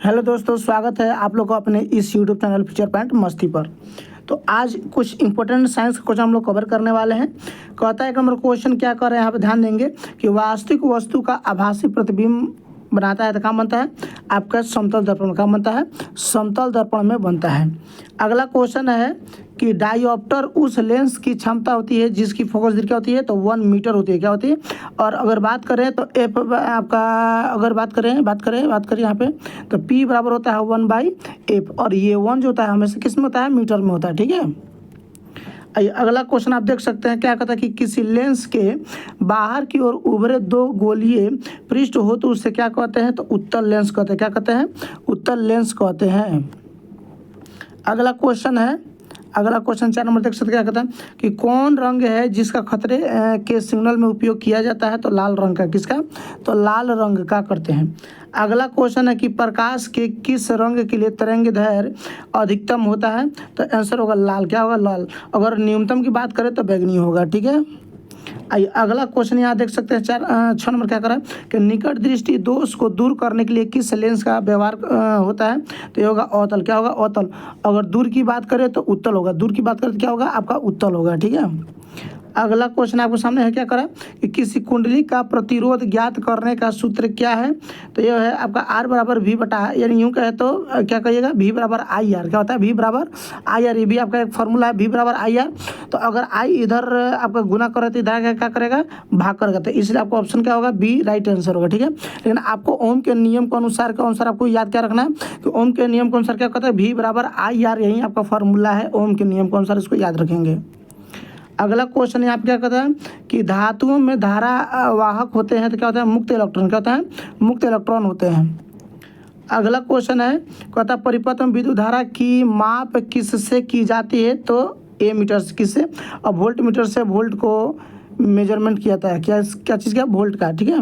Hello दोस्तों, स्वागत है आप लोग को अपने इस यूट्यूब चैनल फ्यूचर पॉइंट मस्ती पर। तो आज कुछ इंपॉर्टेंट साइंस क्वेश्चन हम लोग कवर करने वाले हैं। कहता है एक नंबर क्वेश्चन क्या कर रहे हैं, यहाँ पे ध्यान देंगे कि वास्तविक वस्तु का आभासी प्रतिबिंब बनाता है तो कहाँ बनता है, आपका समतल दर्पण में। कहाँ बनता है, समतल दर्पण में बनता है। अगला क्वेश्चन है कि डायोप्टर उस लेंस की क्षमता होती है जिसकी फोकस दूरी क्या होती है, तो 1 मीटर होती है। क्या होती है, और अगर बात करें तो एफ आपका, अगर बात करें यहाँ पे, तो पी बराबर होता है 1/f, और ये 1 जो होता है हमेशा किस में होता है, मीटर में होता है। ठीक है। अगला क्वेश्चन आप देख सकते हैं, क्या कहता है कि किसी लेंस के बाहर की ओर उभरे 2 गोलीय पृष्ठ हो तो उससे क्या कहते हैं, तो उत्तल लेंस कहते हैं। क्या कहते हैं, उत्तल लेंस कहते हैं। अगला क्वेश्चन 4 नंबर देख सकते हैं, क्या कहता है कि कौन रंग है जिसका खतरे के सिग्नल में उपयोग किया जाता है, तो लाल रंग का। किसका, तो लाल रंग का करते हैं। अगला क्वेश्चन है कि प्रकाश के किस रंग के लिए तरंगदैर्घ्य अधिकतम होता है, तो आंसर होगा लाल। क्या होगा, लाल। अगर न्यूनतम की बात करें तो बैंगनी होगा। ठीक है। आइए अगला क्वेश्चन यहाँ देख सकते हैं 6 नंबर क्या कर रहा है कि निकट दृष्टि दोष को दूर करने के लिए किस लेंस का व्यवहार होता है, तो ये होगा अवतल। क्या होगा, अवतल। अगर दूर की बात करें तो उत्तल होगा, दूर की बात करें तो क्या होगा, आपका उत्तल होगा। ठीक है। अगला क्वेश्चन आपको सामने है, क्या करा कि किसी कुंडली का प्रतिरोध ज्ञात करने का सूत्र क्या है, तो ये है आपका R बराबर V बटा, यानी यूँ कहे तो क्या कहिएगा, V बराबर IR। क्या होता है, V बराबर IR। ये भी आपका एक फॉर्मूला है, V बराबर IR। तो अगर I इधर आपका गुना करे तो इधर क्या करेगा, भाग करेगा, तो इसलिए आपको ऑप्शन क्या होगा, B राइट आंसर होगा। ठीक है। लेकिन आपको ओम के नियम के अनुसार आपको याद क्या रखना है कि ओम के नियम के अनुसार क्या कहता है, V बराबर IR, यही आपका फॉर्मूला है। ओम के नियम के अनुसार इसको याद रखेंगे। अगला क्वेश्चन यहाँ पे क्या कहता है कि धातुओं में धारा वाहक होते हैं तो क्या होता है, मुक्त इलेक्ट्रॉन। क्या होता है, मुक्त इलेक्ट्रॉन होते हैं। अगला क्वेश्चन है, कहता है परिपथ में विद्युत धारा की माप किससे की जाती है, तो ए मीटर से। किससे, और वोल्ट मीटर से वोल्ट को मेजरमेंट किया जाता है। क्या चीज़ का, वोल्ट का। ठीक है।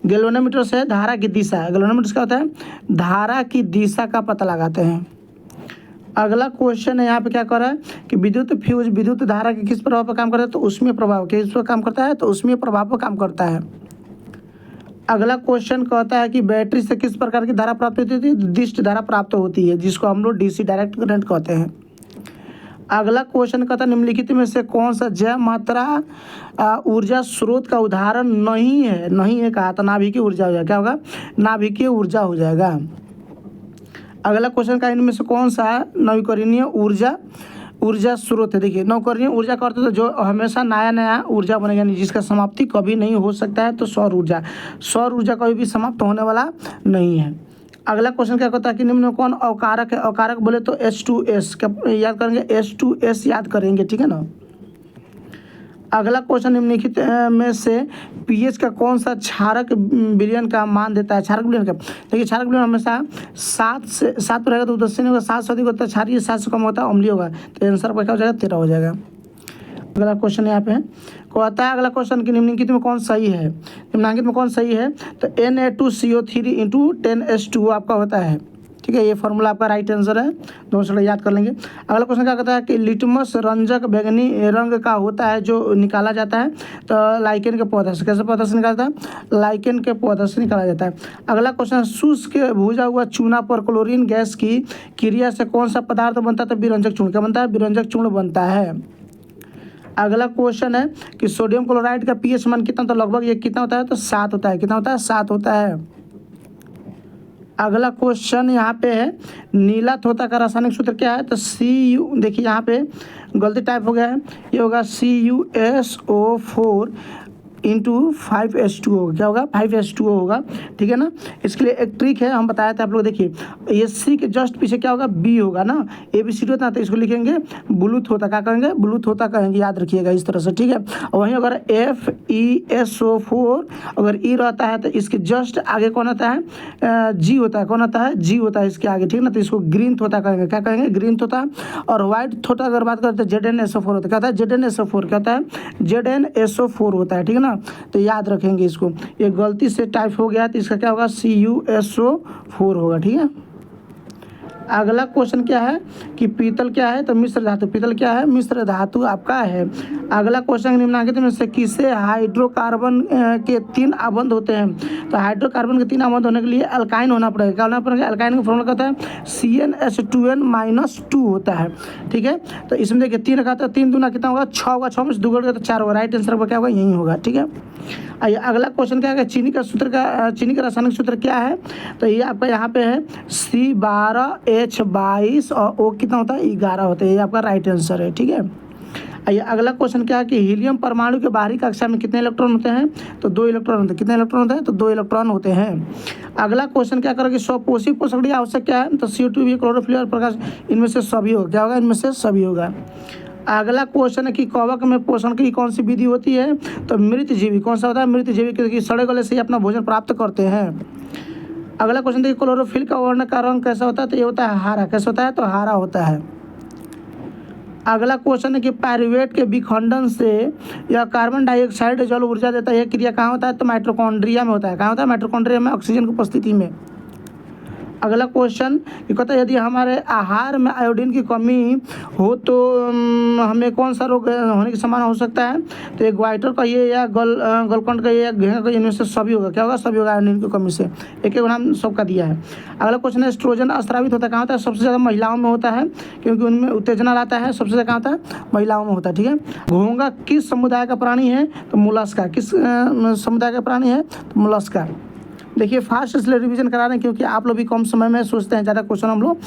गैल्वेनोमीटर से धारा की दिशा, गैल्वेनोमीटर क्या होता है, धारा की दिशा का पता लगाते हैं। अगला क्वेश्चन है यहाँ पे क्या कर रहा है कि विद्युत फ्यूज विद्युत धारा के किस प्रभाव पर काम करता है, तो उसमें प्रभाव किस पर काम करता है, तो उसमें प्रभाव पर काम करता है। अगला क्वेश्चन कहता है कि बैटरी से किस प्रकार की धारा प्राप्त होती है, दिष्ट धारा प्राप्त होती है, जिसको हम लोग DC डायरेक्ट करंट कहते हैं। अगला क्वेश्चन कहता है निम्नलिखित में से कौन सा जैव मात्रा ऊर्जा स्रोत का उदाहरण नहीं है कहा, तो नाभिकीय ऊर्जा हो जाएगा। क्या होगा, नाभिकीय ऊर्जा हो जाएगा। अगला क्वेश्चन का इनमें से कौन सा नवीकरणीय ऊर्जा स्रोत है। देखिए नवीकरणीय ऊर्जा का अर्थ तो जो हमेशा नया ऊर्जा बनेगा, नहीं, जिसका समाप्ति कभी नहीं हो सकता है, तो सौर ऊर्जा कभी भी समाप्त होने वाला नहीं है। अगला क्वेश्चन क्या कहता है कि निम्न में कौन अवकारक है, अवकारक बोले तो H2S। क्या याद करेंगे, H2S याद करेंगे। ठीक है ना। अगला क्वेश्चन निम्नलिखित में से पीएच का कौन सा क्षारक विलयन का मान देता है, क्षारक विलयन का। देखिए क्षारक विलयन हमेशा 7 पर रहेगा तो उदासीन नहीं होगा, 7 से अधिक होता है क्षारीय, 7 से कम होता है अम्लीय होगा, तो आंसर क्या हो जाएगा, 13 हो जाएगा। अगला क्वेश्चन यहाँ पे कहता है, अगला क्वेश्चन कि निम्नलिखित में कौन सही है, तो Na2CO3 × 10H2O आपका होता है। ठीक है, ये फॉर्मूला आपका राइट आंसर है, दोनों याद कर लेंगे। अगला क्वेश्चन क्या कहता है कि लिटमस रंजक बैंगनी रंग का होता है जो निकाला जाता है, तो लाइकेन के पौधा से। कैसे पौधा से निकालता है, लाइकेन के पौधा से निकाला जाता है। अगला क्वेश्चन, शुष्क भुजा हुआ चूना पर क्लोरीन गैस की क्रिया से कौन सा पदार्थ बनता है, तो विरंजक चूर्ण। क्या बनता है, विरंजक चूर्ण बनता है। अगला क्वेश्चन है कि सोडियम क्लोराइड का pH मान कितना, तो लगभग ये कितना होता है, तो 7 होता है। कितना होता है, 7 होता है। अगला क्वेश्चन यहाँ पे है नीला तोता का रासायनिक सूत्र क्या है, तो Cu, देखिए यहाँ पे गलती टाइप हो गया है, ये होगा CuSO4 × 5H2O। क्या होगा, 5H2O होगा। ठीक है ना। इसके लिए एक ट्रिक है, हम बताए थे आप लोग। देखिए ये C के जस्ट पीछे क्या होगा, B होगा ना, ABCD होता है, तो इसको लिखेंगे ब्लूथ होता। क्या कहेंगे, ब्लूथ होता कहेंगे, याद रखिएगा इस तरह से। ठीक है। और वहीं अगर FeSO4 अगर E रहता है तो इसके जस्ट आगे कौन होता है, G होता है। कौन होता है, G होता है इसके आगे। ठीक ना, तो इसको ग्रीन थोता कहेंगे। क्या कहेंगे, ग्रीन थोता। और व्हाइट थोता अगर बात करते हैं ZnSO4 होता है। क्या होता है, ZnSO4। क्या होता है, ZnSO4 होता है। ठीक है ना, तो याद रखेंगे इसको। ये गलती से टाइप हो गया तो इसका क्या होगा, CuSO4 होगा। ठीक है। अगला क्वेश्चन क्या है कि पीतल क्या है, तो मिश्र धातु। पीतल क्या है, मिश्र धातु आपका है। अगला क्वेश्चन निम्नलिखित में से किसे हाइड्रोकार्बन के 3 आबंध होते हैं। तो हाइड्रोकार्बन के 3 आबंध होने के लिए अल्काइन होना पड़ेगा। क्या होना पड़ेगा? अल्काइन का फॉर्मूला क्या होता है? CnH2n-2 होता है। ठीक है, तो इसमें देखिए 3 रखा था, 3 दूना कितना होगा? 6 होगा, 6 में से 2 गया तो 4 होगा। राइट आंसर क्या होगा? यही होगा। ठीक है, आइए अगला क्वेश्चन क्या है? चीनी का रासायनिक सूत्र क्या है? तो ये आपका यहाँ पे है C12H22 और O कितना होता है? 11 होता है। ये आपका राइट आंसर है। ठीक है, आइए अगला क्वेश्चन क्या है कि हीलियम परमाणु के बाहरी कक्षा में कितने इलेक्ट्रॉन होते हैं? तो 2 इलेक्ट्रॉन होते हैं। कितने इलेक्ट्रॉन होते हैं? तो 2 इलेक्ट्रॉन होते हैं। अगला क्वेश्चन क्या करोगे? स्वपोषी कोशिका आवश्यक क्या है? तो CO2 भी, क्लोरोफिल और प्रकाश, इनमें से सभी होगा। क्या होगा? इनमें से सभी होगा। अगला क्वेश्चन है कि कवक में पोषण की कौन सी विधि होती है? तो मृतजीवी। कौन सा होता है? मृतजीवी, क्योंकि सड़े गले से ही अपना भोजन प्राप्त करते हैं। अगला क्वेश्चन देखिए, क्लोरोफिल का वर्ण का रंग कैसा होता है? तो ये होता है हरा। कैसा होता है? तो हरा होता है। अगला क्वेश्चन है कि पायरुवेट के विखंडन से यह कार्बन डाइऑक्साइड जल ऊर्जा देता है। यह क्रिया कहाँ होता है? तो माइटोकॉन्ड्रिया में होता है। कहाँ होता है? माइटोकॉन्ड्रिया में, ऑक्सीजन की उपस्थिति में। अगला क्वेश्चन ये कहता है यदि हमारे आहार में आयोडीन की कमी हो तो हमें कौन सा रोग होने की संभावना हो सकता है? तो एक ग्वाइटर कहिए या गलकंड कहिए या घेंगा कहिए, इनमें से सभी होगा। क्या होगा? सभी होगा। आयोडीन की कमी से एक नाम सबका दिया है। अगला क्वेश्चन है एस्ट्रोजन अस्रावित होता है। कहाँ होता है? सबसे ज़्यादा महिलाओं में होता है, क्योंकि उनमें उत्तेजना लाता है। सबसे ज़्यादा कहाँ होता है? महिलाओं में होता है। ठीक है, घोंघा किस समुदाय का प्राणी है? तो मोलस्का। किस समुदाय का प्राणी है? तो मोलस्का। देखिए फास्ट इसलिए रिवीजन करा रहे हैं क्योंकि आप लोग भी कम समय में सोचते हैं ज़्यादा क्वेश्चन हम लोग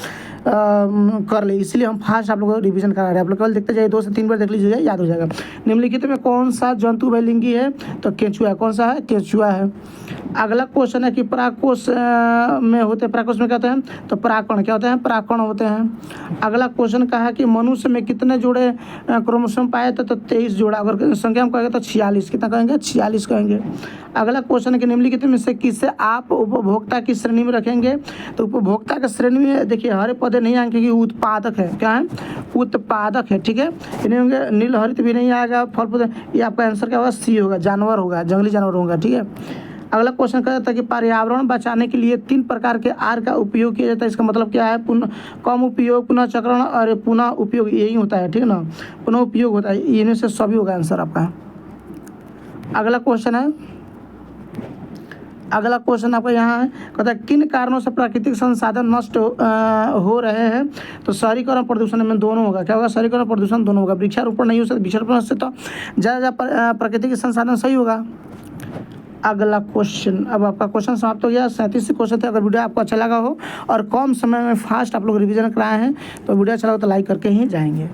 कर ले, इसलिए हम फास्ट आप लोगों को रिवीजन करा रहे हैं। आप लोग केवल देखते जाइए, 2 से 3 बार देख लीजिएगा, याद हो जाएगा। निम्नलिखित में कौन सा जंतु बहुलिंगी है? तो केंचुआ। कौन सा है? केंचुआ है। अगला क्वेश्चन है कि परागकोश में होते हैं, परागकोश में क्या होते हैं? तो परागकण। क्या होते हैं? परागकण होते हैं। अगला क्वेश्चन कहा है कि मनुष्य में कितने जोड़े क्रोमोसोम पाए? तो 23 जोड़ा। अगर संख्या में कहेंगे तो 46। कितना कहेंगे? 46 कहेंगे। अगला क्वेश्चन है कि निम्नलिखित में से किसे आप उपभोक्ता की श्रेणी में रखेंगे? तो उपभोक्ता की श्रेणी में देखिए हरे पौधे नहीं आएंगे क्योंकि उत्पादक है। क्या है? उत्पादक है। ठीक है, इन्हें होंगे नील हरित भी नहीं आएगा, फल पौधे। ये आपका आंसर क्या होगा? सी होगा। जानवर होगा, जंगली जानवर होगा। ठीक है, अगला क्वेश्चन कहता है कि पर्यावरण बचाने के लिए 3 प्रकार के आर का उपयोग किया जाता है। इसका मतलब क्या है? कम उपयोग, पुनः चक्रण और पुनः उपयोग, यही होता है। ठीक है ना, पुनः उपयोग होता है। इनमें से सभी होगा आंसर आपका। अगला क्वेश्चन आपका यहाँ है, कहता है किन कारणों से प्राकृतिक संसाधन नष्ट हो रहे हैं? तो शहरीकरण प्रदूषण में दोनों होगा। क्या होगा? शहरीकरण प्रदूषण दोनों होगा। वृक्षारोपण नहीं हो सकता, वृक्षारोपण से तो ज़्यादा प्राकृतिक संसाधन सही होगा। अगला क्वेश्चन, अब आपका क्वेश्चन समाप्त हो गया। 37 क्वेश्चन थे। अगर वीडियो आपको अच्छा लगा हो और कम समय में फास्ट आप लोग रिवीजन कराए हैं तो वीडियो अच्छा लगा तो लाइक करके ही जाएंगे।